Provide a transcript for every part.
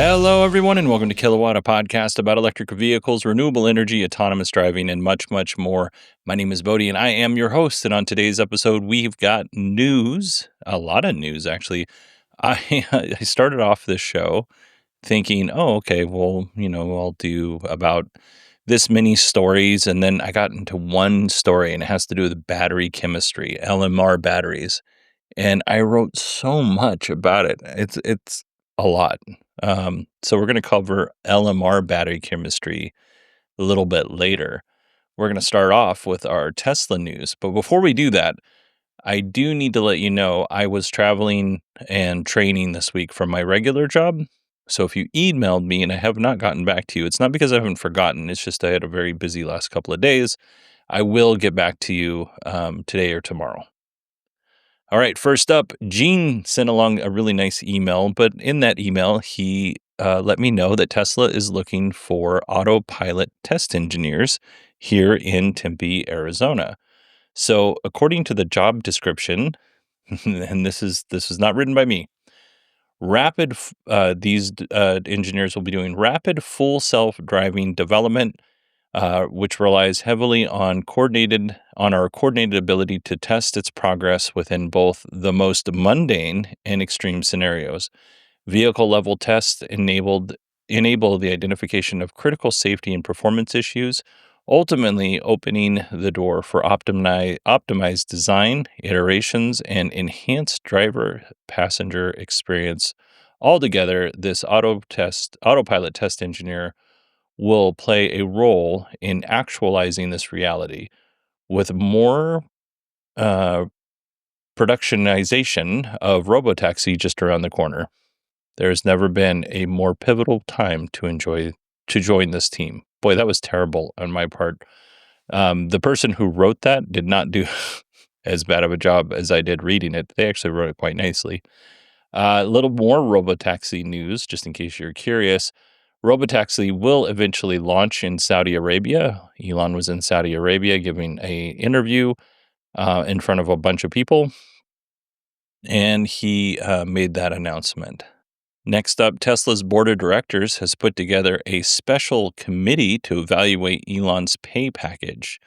Hello, everyone, and welcome to Kilowatt, a podcast about electric vehicles, renewable energy, autonomous driving, and much, much more. My name is Bodhi, and I am your host. And on today's episode, we've got news, a lot of news, actually. I started off this show thinking, oh, okay, well, I'll do about this many stories. And then I got into one story, and it has to do with battery chemistry, LMR batteries. And I wrote so much about it. It's a lot. So we're going to cover LMR battery chemistry a little bit later. We're going to start off with our Tesla news. But before we do that, I do need to let you know I was traveling and training this week from my regular job. So if you emailed me and I have not gotten back to you, it's not because I haven't forgotten. It's just I had a very busy last couple of days. I will get back to you today or tomorrow. All right, first up, Gene sent along a really nice email, but in that email, he let me know that Tesla is looking for Autopilot test engineers here in Tempe, Arizona. So, according to the job description, and this is not written by me, these engineers will be doing rapid full self-driving development, which relies heavily on our coordinated ability to test its progress within both the most mundane and extreme scenarios. Vehicle level tests enable the identification of critical safety and performance issues, ultimately opening the door for optimized design, iterations, and enhanced driver passenger experience. Altogether, this autopilot test engineer will play a role in actualizing this reality with more uh, productionization of RoboTaxi just around the corner. There's never been a more pivotal time to join this team. Boy, that was terrible on my part. The person who wrote that did not do as bad of a job as I did reading it. They actually wrote it quite nicely. A little more RoboTaxi news, just in case you're curious. RoboTaxi will eventually launch in Saudi Arabia. Elon was in Saudi Arabia giving an interview in front of a bunch of people, and he made that announcement. Next up, Tesla's board of directors has put together a special committee to evaluate Elon's pay package.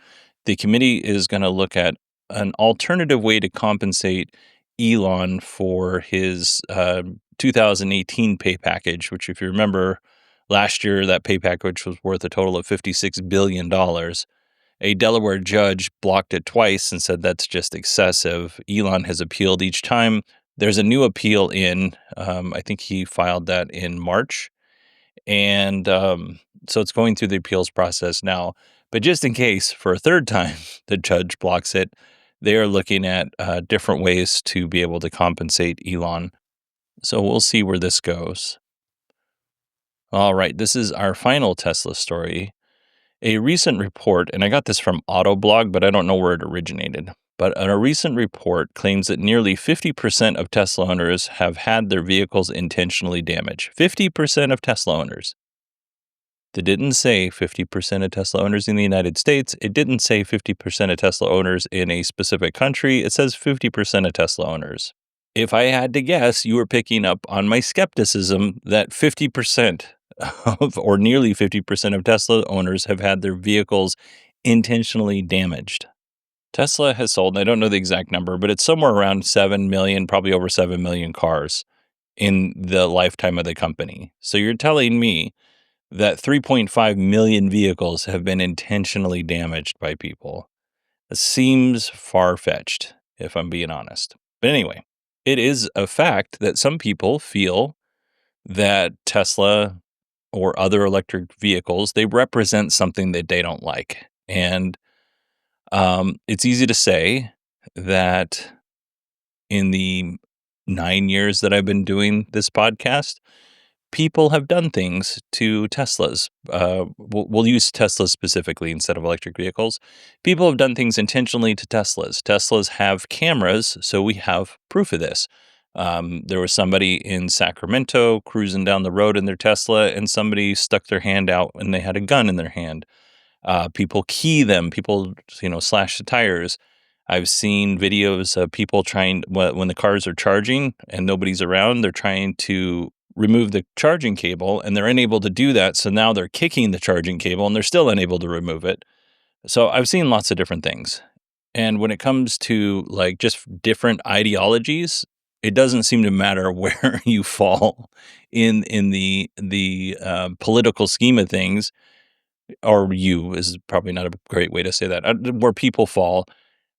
The committee is going to look at an alternative way to compensate Elon for his 2018 pay package, which, if you remember, last year that pay package was worth a total of $56 billion. A Delaware judge blocked it twice and said that's just excessive. Elon has appealed each time. There's a new appeal I think he filed that in March. And so it's going through the appeals process now. But just in case, for a third time, the judge blocks it, they are looking at different ways to be able to compensate Elon. So we'll see where this goes. All right, this is our final Tesla story. A recent report, and I got this from Autoblog, but I don't know where it originated. But a recent report claims that nearly 50% of Tesla owners have had their vehicles intentionally damaged. 50% of Tesla owners. It didn't say 50% of Tesla owners in the United States. It didn't say 50% of Tesla owners in a specific country. It says 50% of Tesla owners. If I had to guess, you were picking up on my skepticism that 50% or nearly 50% of Tesla owners have had their vehicles intentionally damaged. Tesla has sold, and I don't know the exact number, but it's somewhere around 7 million, probably over 7 million cars in the lifetime of the company. So you're telling me that 3.5 million vehicles have been intentionally damaged by people. It seems far-fetched, if I'm being honest. But anyway, it is a fact that some people feel that Tesla or other electric vehicles, they represent something that they don't like. And it's easy to say that in the 9 years that I've been doing this podcast, people have done things to Teslas. We'll use Teslas specifically instead of electric vehicles. People have done things intentionally to Teslas. Teslas have cameras, so we have proof of this. There was somebody in Sacramento cruising down the road in their Tesla, and somebody stuck their hand out and they had a gun in their hand. People key them. People, slash the tires. I've seen videos of people trying, when the cars are charging and nobody's around, they're trying to remove the charging cable, and they're unable to do that. So now they're kicking the charging cable and they're still unable to remove it. So I've seen lots of different things. And when it comes to like just different ideologies, it doesn't seem to matter where you fall in the political scheme of things, or you is probably not a great way to say that. Where people fall,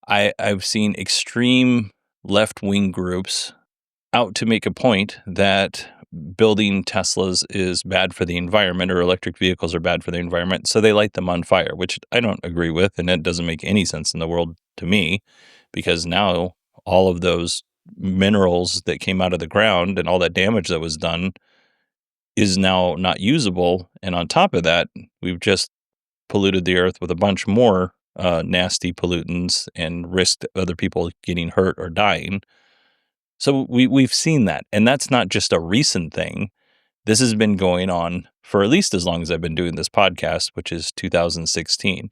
I've seen extreme left wing groups out to make a point that building Teslas is bad for the environment, or electric vehicles are bad for the environment. So they light them on fire, which I don't agree with. And it doesn't make any sense in the world to me, because now all of those minerals that came out of the ground and all that damage that was done is now not usable. And on top of that, we've just polluted the earth with a bunch more nasty pollutants and risked other people getting hurt or dying. So we've seen that. And that's not just a recent thing. This has been going on for at least as long as I've been doing this podcast, which is 2016.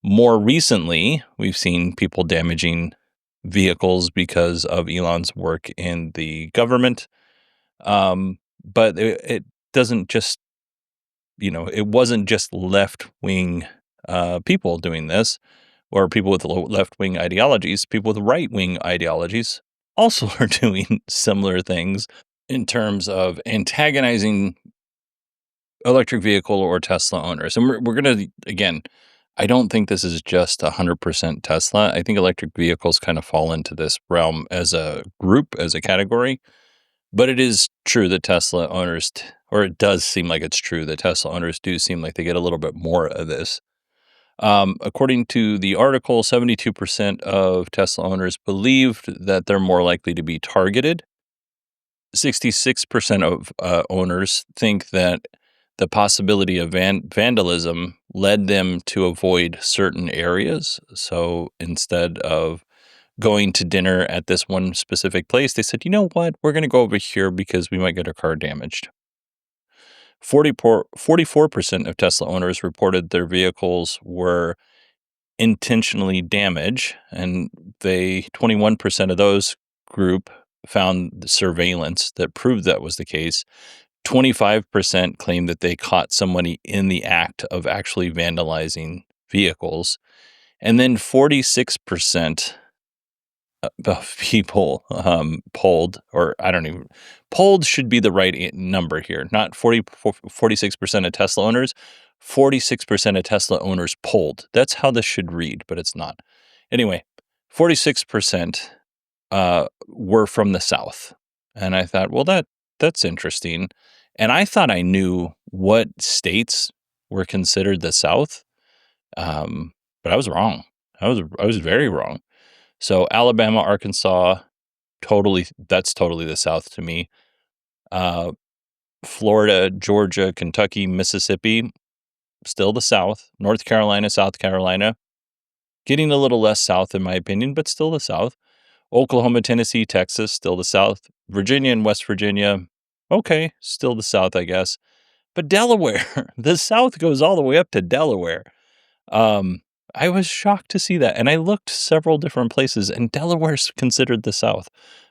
More recently, we've seen people damaging vehicles because of Elon's work in the government. But it doesn't just, it wasn't just left-wing people doing this, or people with left-wing ideologies. People with right-wing ideologies also are doing similar things in terms of antagonizing electric vehicle or Tesla owners. And we're going to, again, I don't think this is just 100% Tesla. I think electric vehicles kind of fall into this realm as a group, as a category. But it is true that Tesla owners, or it does seem like it's true that Tesla owners do seem like they get a little bit more of this. According to the article, 72% of Tesla owners believed that they're more likely to be targeted. 66% of owners think that the possibility of vandalism led them to avoid certain areas. So instead of going to dinner at this one specific place, they said, you know what, we're going to go over here because we might get our car damaged. 44% of Tesla owners reported their vehicles were intentionally damaged, and 21% of those group found the surveillance that proved that was the case. 25% claimed that they caught somebody in the act of actually vandalizing vehicles. And then 46% of people polled, or I don't even, polled should be the right number here, not 46% of Tesla owners, 46% of Tesla owners polled. That's how this should read, but it's not. Anyway, 46% were from the South. And I thought, well, that's interesting. And I thought I knew what states were considered the South, but I was wrong. I was very wrong. So Alabama, Arkansas, that's totally the South to me. Florida, Georgia, Kentucky, Mississippi, still the South. North Carolina, South Carolina, getting a little less South in my opinion, but still the South. Oklahoma, Tennessee, Texas, still the South. Virginia and West Virginia, okay, still the South, I guess. But Delaware, the South goes all the way up to Delaware. I was shocked to see that. And I looked several different places, and Delaware's considered the South.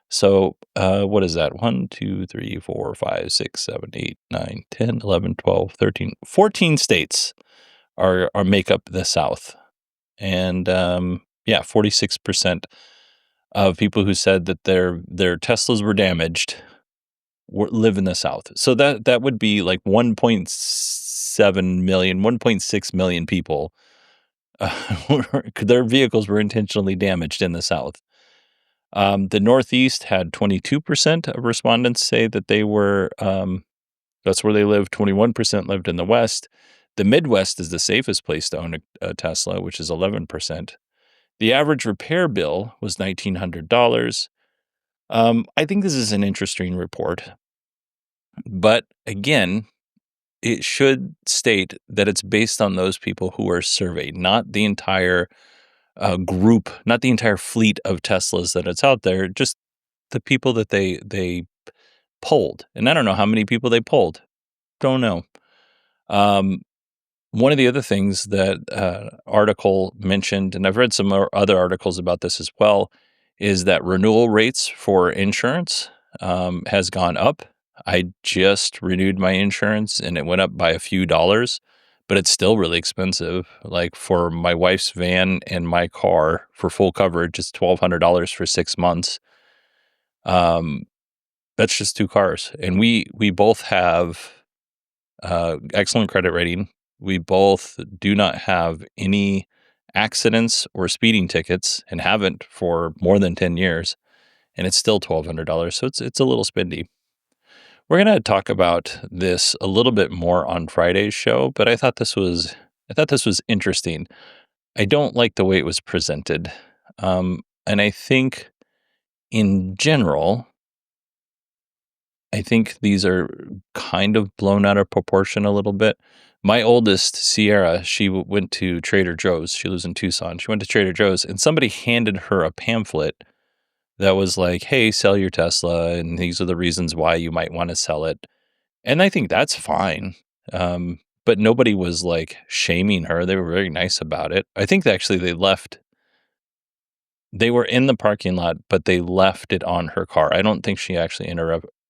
So what is that? 1, 2, 3, 4, 5, 6, 7, 8, 9, 10, 11, 12, 13, 14 states are make up the South. And 46% of people who said that their Teslas were damaged live in the South. So that would be like 1.7 million, 1.6 million people. Their vehicles were intentionally damaged in the South. The Northeast had 22% of respondents say that they were, that's where they live. 21% lived in the West. The Midwest is the safest place to own a Tesla, which is 11%. The average repair bill was $1,900. I think this is an interesting report. But again, it should state that it's based on those people who are surveyed, not the entire group, not the entire fleet of Teslas that it's out there, just the people that they polled. And I don't know how many people they polled. Don't know. One of the other things that article mentioned, and I've read some other articles about this as well, is that renewal rates for insurance has gone up. I just renewed my insurance and it went up by a few dollars, but it's still really expensive. Like for my wife's van and my car for full coverage, it's $1,200 for 6 months. That's just 2 cars. And we both have excellent credit rating. We both do not have any accidents or speeding tickets and haven't for more than 10 years. And it's still $1,200. So it's a little spendy. We're going to talk about this a little bit more on Friday's show, but I thought this was interesting. I don't like the way it was presented. And I think in general, I think these are kind of blown out of proportion a little bit. My oldest, Sierra, she went to Trader Joe's. She lives in Tucson. She went to Trader Joe's and somebody handed her a pamphlet that was like, hey, sell your Tesla, and these are the reasons why you might want to sell it. And I think that's fine. But nobody was like shaming her. They were very nice about it. I think actually they were in the parking lot, but they left it on her car. I don't think she actually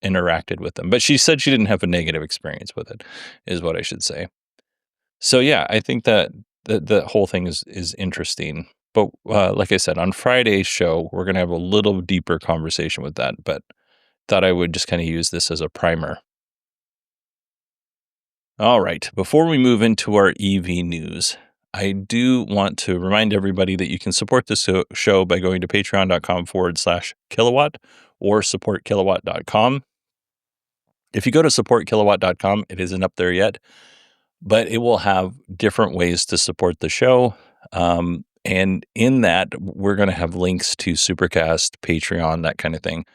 interacted with them, but she said she didn't have a negative experience with it, is what I should say. So yeah, I think that the whole thing is interesting. But like I said, on Friday's show, we're going to have a little deeper conversation with that, but thought I would just kind of use this as a primer. All right, before we move into our EV news, I do want to remind everybody that you can support this show by going to patreon.com/kilowatt or supportkilowatt.com. If you go to supportkilowatt.com, it isn't up there yet, but it will have different ways to support the show. And in that, we're going to have links to Supercast, Patreon, that kind of thing.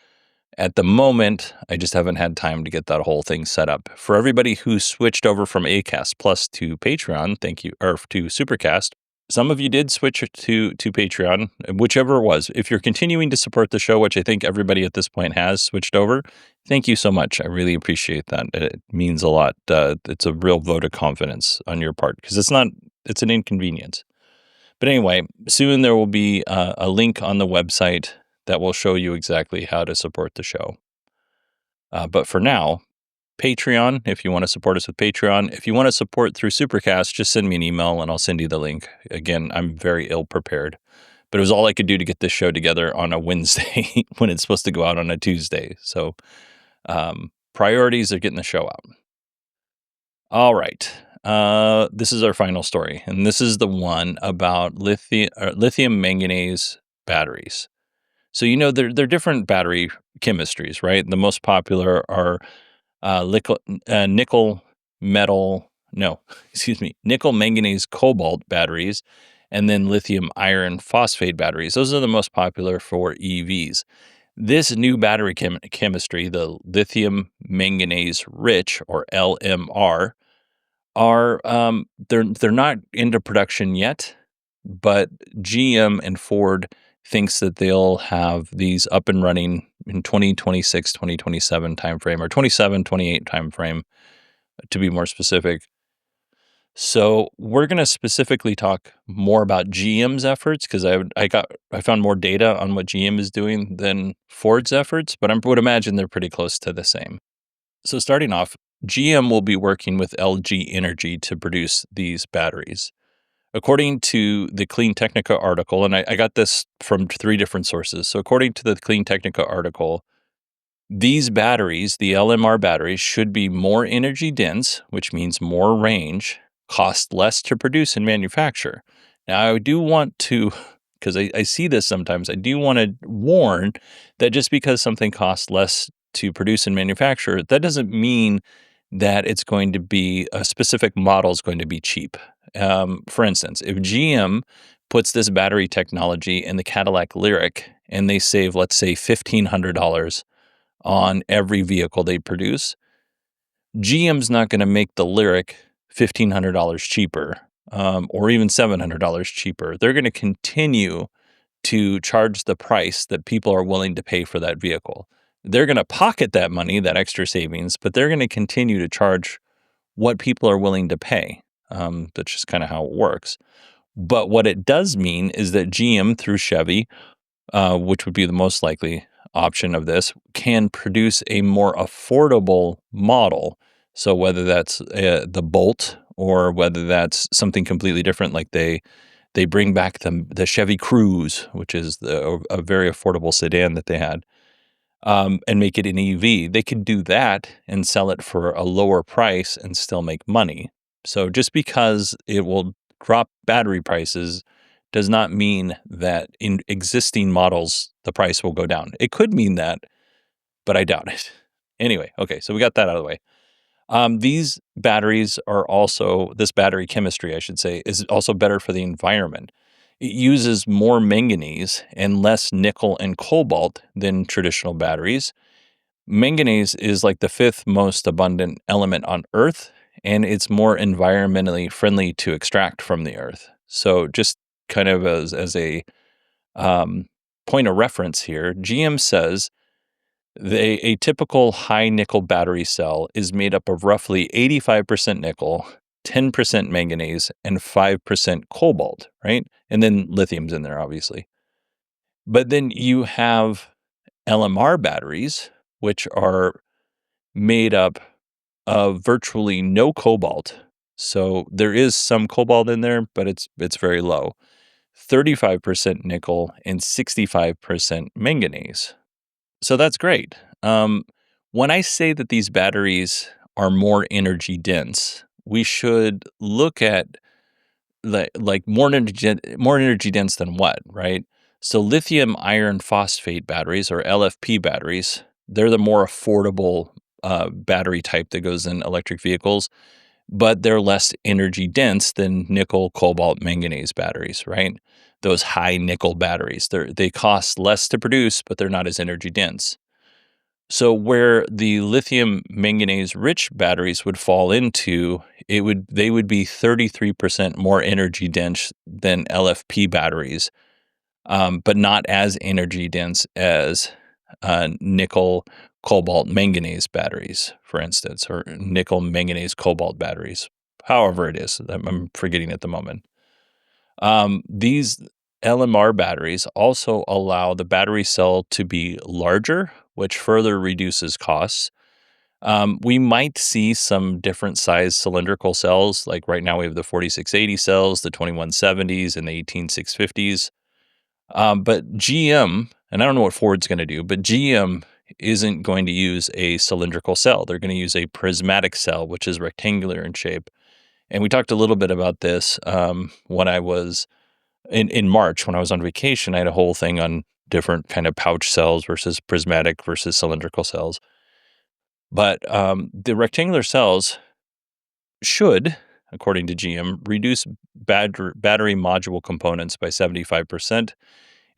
At the moment, I just haven't had time to get that whole thing set up. For everybody who switched over from Acast Plus to Patreon, thank you, or to Supercast. Some of you did switch to Patreon, whichever it was. If you're continuing to support the show, which I think everybody at this point has switched over, thank you so much. I really appreciate that. It means a lot. It's a real vote of confidence on your part because it's an inconvenience. But anyway, soon there will be a link on the website that will show you exactly how to support the show. But for now, Patreon, if you want to support us with Patreon. If you want to support through Supercast, just send me an email and I'll send you the link. Again, I'm very ill prepared, but it was all I could do to get this show together on a Wednesday when it's supposed to go out on a Tuesday. So priorities are getting the show out. All right. This is our final story, and this is the one about lithium manganese batteries. So, they're different battery chemistries, right? The most popular are nickel manganese cobalt batteries, and then lithium iron phosphate batteries. Those are the most popular for EVs. This new battery chemistry, the lithium manganese-rich, or LMR, are they're not into production yet, but GM and Ford thinks that they'll have these up and running in 2026, 2027 timeframe, or 27, 28 timeframe, to be more specific. So we're going to specifically talk more about GM's efforts because I found more data on what GM is doing than Ford's efforts, but I would imagine they're pretty close to the same. So starting off, GM will be working with LG Energy to produce these batteries. According to the Clean Technica article, and I got this from 3 different sources. So according to the Clean Technica article, these batteries, the LMR batteries, should be more energy dense, which means more range, cost less to produce and manufacture. Now, I do want to, because I see this sometimes, I do want to warn that just because something costs less to produce and manufacture, that doesn't mean that it's going to be a specific model is going to be cheap. For instance, if GM puts this battery technology in the Cadillac Lyriq and they save, let's say, $1,500 on every vehicle they produce, GM's not going to make the Lyriq $1,500 cheaper, or even $700 cheaper. They're going to continue to charge the price that people are willing to pay for that vehicle. They're going to pocket that money, that extra savings, but they're going to continue to charge what people are willing to pay. That's just kind of how it works. But what it does mean is that GM through Chevy, which would be the most likely, option of this can produce a more affordable model. So whether that's the Bolt or whether that's something completely different, like they bring back the Chevy Cruze, which is a very affordable sedan that they had, and make it an EV. They could do that and sell it for a lower price and still make money. So just because it will drop battery prices does not mean that in existing models the price will go down. It could mean that, but I doubt it. Anyway, okay, so we got that out of the way. These batteries are also, this battery chemistry, I should say, is also better for the environment. It uses more manganese and less nickel and cobalt than traditional batteries. Manganese is like the fifth most abundant element on Earth, and it's more environmentally friendly to extract from the Earth. So, just kind of as a um, point of reference here, GM says a typical high nickel battery cell is made up of roughly 85% nickel, 10% manganese, and 5% cobalt, right? And then lithium's in there, obviously. But then you have LMR batteries, which are made up of virtually no cobalt. So there is some cobalt in there, but it's very low. 35% nickel and 65% manganese. So that's great. When I say that these batteries are more energy dense, we should look at like more energy dense than what, right? So lithium iron phosphate batteries, or LFP batteries, they're the more affordable battery type that goes in electric vehicles, but they're less energy dense than nickel, cobalt, manganese batteries, right? Those high nickel batteries, they cost less to produce, but they're not as energy dense. So where the lithium manganese rich batteries would fall into, they would be 33% more energy dense than LFP batteries, but not as energy dense as nickel, cobalt, manganese batteries, for instance, or nickel, manganese, cobalt batteries. However it is, I'm forgetting at the moment. These LMR batteries also allow the battery cell to be larger, which further reduces costs. We might see some different size cylindrical cells. Like right now, we have the 4680 cells, the 2170s, and the 18650s. But GM, and I don't know what Ford's going to do, but GM isn't going to use a cylindrical cell. They're going to use a prismatic cell, which is rectangular in shape. And we talked a little bit about this when I was in March when I was on vacation. I had a whole thing on different kind of pouch cells versus prismatic versus cylindrical cells. But the rectangular cells should, according to GM, reduce battery module components by 75%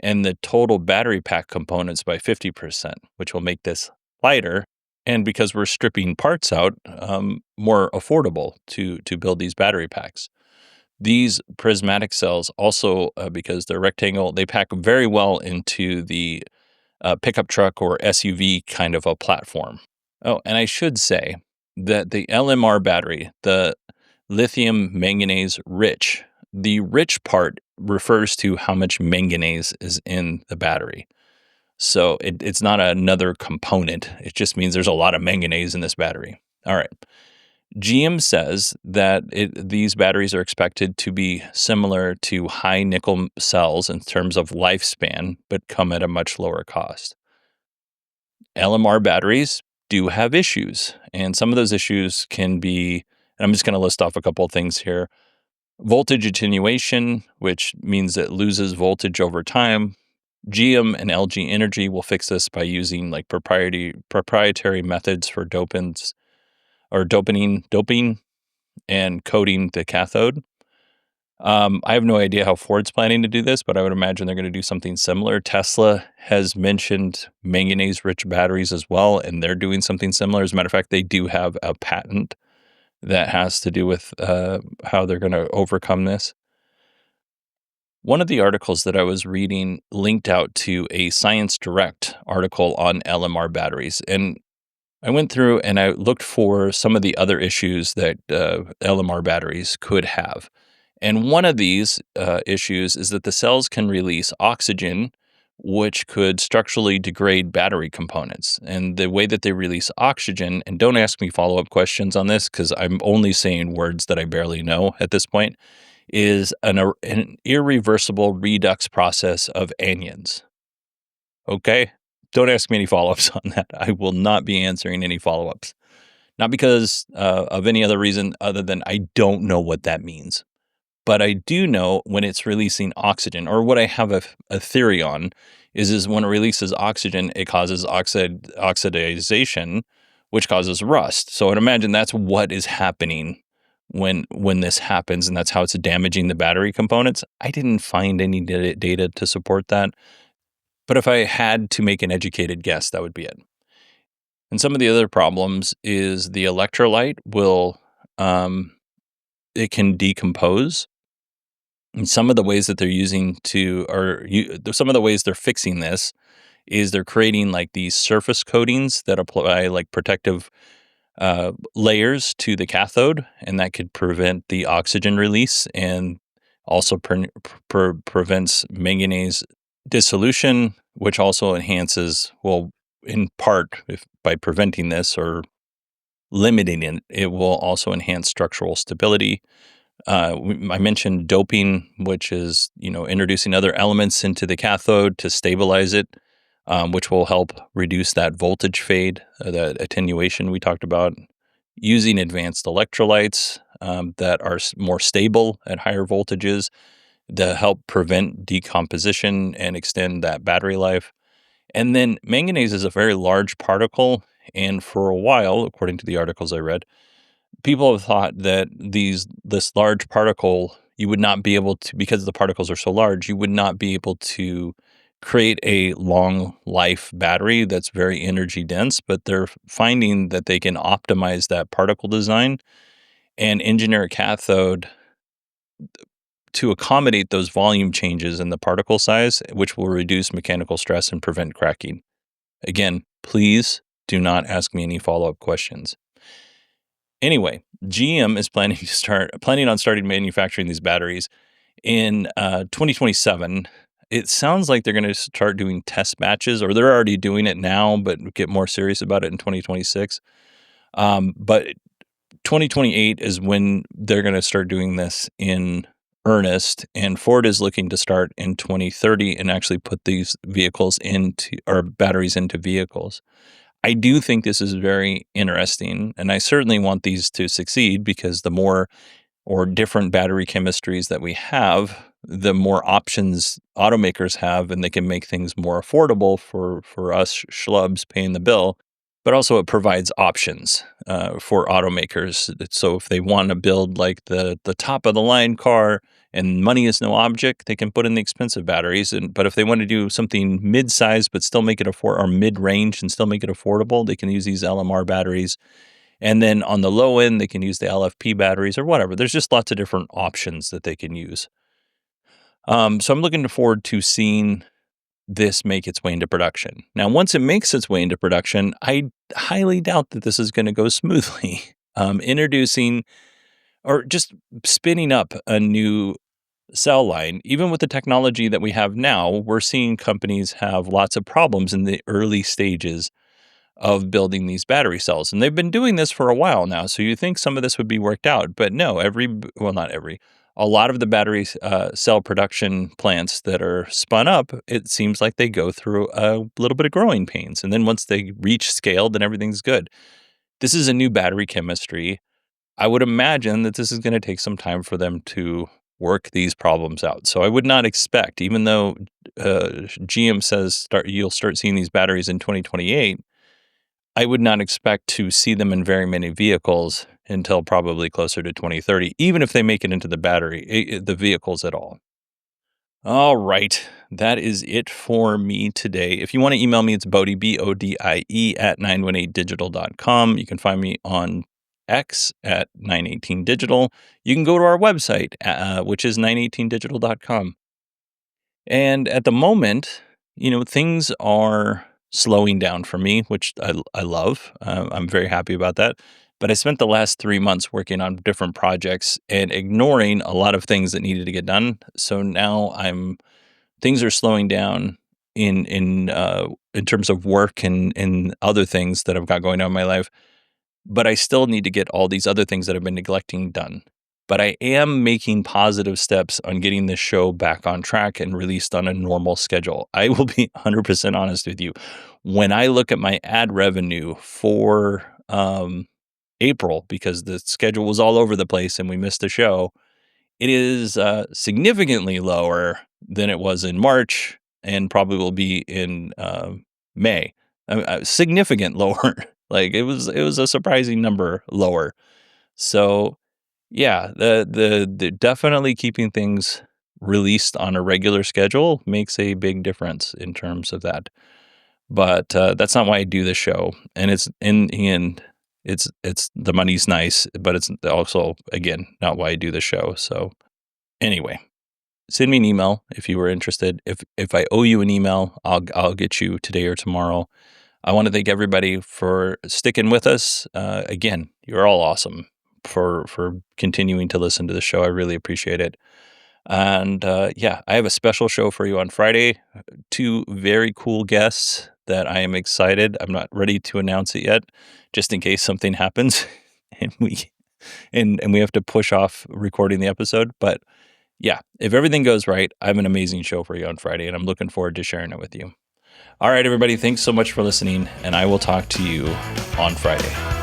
and the total battery pack components by 50%, which will make this lighter. And because we're stripping parts out, more affordable to build these battery packs. These prismatic cells also, because they're rectangle, they pack very well into the pickup truck or SUV kind of a platform. Oh, and I should say that the LMR battery, the lithium manganese rich, the rich part refers to how much manganese is in the battery. So it's not another component. It just means there's a lot of manganese in this battery. All right. GM says that these batteries are expected to be similar to high nickel cells in terms of lifespan, but come at a much lower cost. LMR batteries do have issues, and some of those issues can be, and I'm just going to list off a couple of things here. Voltage attenuation, which means it loses voltage over time. GM and LG Energy will fix this by using like proprietary methods for doping and coating the cathode. I have no idea how Ford's planning to do this, but I would imagine they're going to do something similar. Tesla has mentioned manganese-rich batteries as well, and they're doing something similar. As a matter of fact, they do have a patent that has to do with how they're going to overcome this. One of the articles that I was reading linked out to a Science Direct article on LMR batteries, and I went through and I looked for some of the other issues that LMR batteries could have. And one of these issues is that the cells can release oxygen which could structurally degrade battery components. And the way that they release oxygen, and don't ask me follow-up questions on this because I'm only saying words that I barely know at this point, is an irreversible redox process of anions. Okay? Don't ask me any follow-ups on that. I will not be answering any follow-ups. Not because of any other reason other than I don't know what that means. But I do know when it's releasing oxygen, or what I have a theory on is when it releases oxygen, it causes oxidization, which causes rust. So I'd imagine that's what is happening when this happens, and that's how it's damaging the battery components. I didn't find any data to support that, but if I had to make an educated guess, that would be it. And some of the other problems is the electrolyte it can decompose. And some of the ways that they're some of the ways they're fixing this is they're creating like these surface coatings that apply like protective layers to the cathode, and that could prevent the oxygen release and also prevents manganese dissolution, which also enhances, well, in part, if by preventing this or limiting it, it will also enhance structural stability. I mentioned doping, which is, introducing other elements into the cathode to stabilize it, which will help reduce that voltage fade, that attenuation we talked about. Using advanced electrolytes that are more stable at higher voltages to help prevent decomposition and extend that battery life. And then manganese is a very large particle, and for a while, according to the articles I read, people have thought that this large particle, you would not be able to, because the particles are so large, you would not be able to create a long life battery that's very energy dense, but they're finding that they can optimize that particle design and engineer a cathode to accommodate those volume changes in the particle size, which will reduce mechanical stress and prevent cracking. Again, please do not ask me any follow-up questions. Anyway, GM is planning on starting manufacturing these batteries in 2027. It sounds like they're going to start doing test batches, or they're already doing it now, but get more serious about it in 2026. But 2028 is when they're going to start doing this in earnest, and Ford is looking to start in 2030 and actually put these batteries into vehicles. I do think this is very interesting, and I certainly want these to succeed because the more or different battery chemistries that we have, the more options automakers have, and they can make things more affordable for us schlubs paying the bill. But also it provides options for automakers. So if they want to build like the top of the line car and money is no object, they can put in the expensive batteries. But if they want to do something mid-size but still make it or mid-range and still make it affordable, they can use these LMR batteries. And then on the low end, they can use the LFP batteries or whatever. There's just lots of different options that they can use. So I'm looking forward to seeing this make its way into production. Now, once it makes its way into production, I highly doubt that this is going to go smoothly. Introducing or just spinning up a new cell line, even with the technology that we have now, we're seeing companies have lots of problems in the early stages of building these battery cells. And they've been doing this for a while now. So you think some of this would be worked out, but no, not every, a lot of the battery cell production plants that are spun up, it seems like they go through a little bit of growing pains. And then once they reach scale, then everything's good. This is a new battery chemistry. I would imagine that this is going to take some time for them to work these problems out. So I would not expect, even though GM says you'll start seeing these batteries in 2028, I would not expect to see them in very many vehicles until probably closer to 2030, even if they make it into the vehicles at all. All right. That is it for me today. If you want to email me, it's Bodie, BODIE at 918digital.com. You can find me on X at 918digital. You can go to our website, which is 918digital.com. And at the moment, things are slowing down for me, which I love. I'm very happy about that. But I spent the last 3 months working on different projects and ignoring a lot of things that needed to get done. So now things are slowing down. in terms of work and other things that I've got going on in my life, but I still need to get all these other things that I've been neglecting done. But I am making positive steps on getting this show back on track and released on a normal schedule. I will be 100% honest with you. When I look at my ad revenue for April, because the schedule was all over the place and we missed a show, it is significantly lower than it was in March and probably will be in May. Significant lower. Like it was a surprising number lower. So yeah, the definitely keeping things released on a regular schedule makes a big difference in terms of that. But that's not why I do the show, and it's in the end, it's the money's nice, but it's also again not why I do the show. So anyway, send me an email if you were interested. If I owe you an email, I'll get you today or tomorrow. I want to thank everybody for sticking with us. Again, you're all awesome for continuing to listen to the show. I really appreciate it. And yeah, I have a special show for you on Friday. 2 very cool guests that I am excited. I'm not ready to announce it yet, just in case something happens and we have to push off recording the episode. But yeah, if everything goes right, I have an amazing show for you on Friday, and I'm looking forward to sharing it with you. All right, everybody, thanks so much for listening, and I will talk to you on Friday.